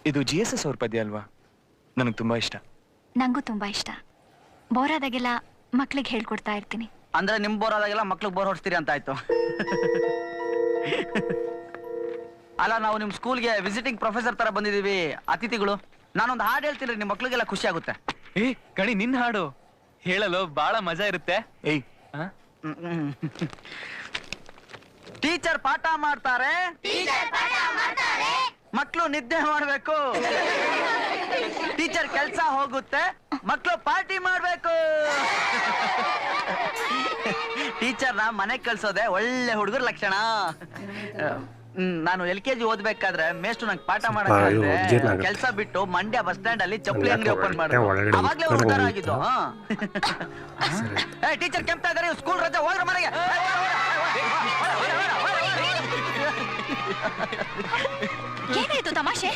ಇದು GSS ಅವ್ರ ಪದ್ಯ ಅಲ್ವಾ? ನನಗೆ ತುಂಬಾ ಇಷ್ಟ. ನಂಗೂ ತುಂಬಾ ಇಷ್ಟ. ಬೋರ್ ಆದಾಗೆಲ್ಲ ಮಕ್ಳಿಗೆ ಹೇಳ್ಕೊಡ್ತಾ ಇರ್ತೀನಿ. ಅಂದ್ರೆ ನಿಮ್ ಬೋರ್ ಆದಾಗೆಲ್ಲ ಮಕ್ಳಿಗೆ ಬೋರ್ ಹೊಡ್ಸ್ತೀರಿ ಅಂತ ಆಯ್ತು. ಅಲ್ಲ, ನಾವು ನಿಮ್ ಸ್ಕೂಲ್ಗೆ ವಿಸಿಟಿಂಗ್ ಪ್ರೊಫೆಸರ್ ತರ ಬಂದಿದೀವಿ, ಅತಿಥಿಗಳು. ನಾನೊಂದು ಹಾಡು ಹೇಳ್ತೀನಿ, ನಿಮ್ ಮಕ್ಳಿಗೆಲ್ಲ ಖುಷಿ ಆಗುತ್ತೆ. ಏ ಕಣಿ, ನಿನ್ನ ಹಾಡು ಹೇಳಲು ಬಹಳ ಮಜಾ ಇರುತ್ತೆ. ಏಯ್, ಟೀಚರ್ ಪಾಠ ಮಾಡ್ತಾರೆ, ಮಕ್ಕಳು ನಿದ್ದೆ ಮಾಡ್ಬೇಕು. ಟೀಚರ್ ಕೆಲ್ಸ ಹೋಗುತ್ತೆ, ಮಕ್ಕಳು ಪಾರ್ಟಿ ಮಾಡ್ಬೇಕು. ಟೀಚರ್ನ ಮನೆಗೆ ಕಳ್ಸೋದೆ ಒಳ್ಳೆ ಹುಡುಗರ ಲಕ್ಷಣ. ನಾನು LKG ಓದ್ಬೇಕಾದ್ರೆ ಮೇಷ್ಟು ನಂಗೆ ಪಾಠ ಮಾಡಕ್ಕೆ ಕೆಲ್ಸ ಬಿಟ್ಟು ಮಂಡ್ಯ ಬಸ್ ಸ್ಟ್ಯಾಂಡ್ ಅಲ್ಲಿ ಚಪ್ಪಲಿ ಅಂಗಡಿ ಓಪನ್ ಮಾಡಿದ್ರು. ಅವಾಗ್ಲೇ ಉದ್ಧಾರ ಆಗಿದ್ದು. ಟೀಚರ್ ಕೆಂಪ್ತಾ ಇದಾರೆ, ಸ್ಕೂಲ್ ರಜೆ, ಹೋದ್ರ ಮನೆಗೆ. ಏನಾಯ್ತು ತಮಾಷೆ?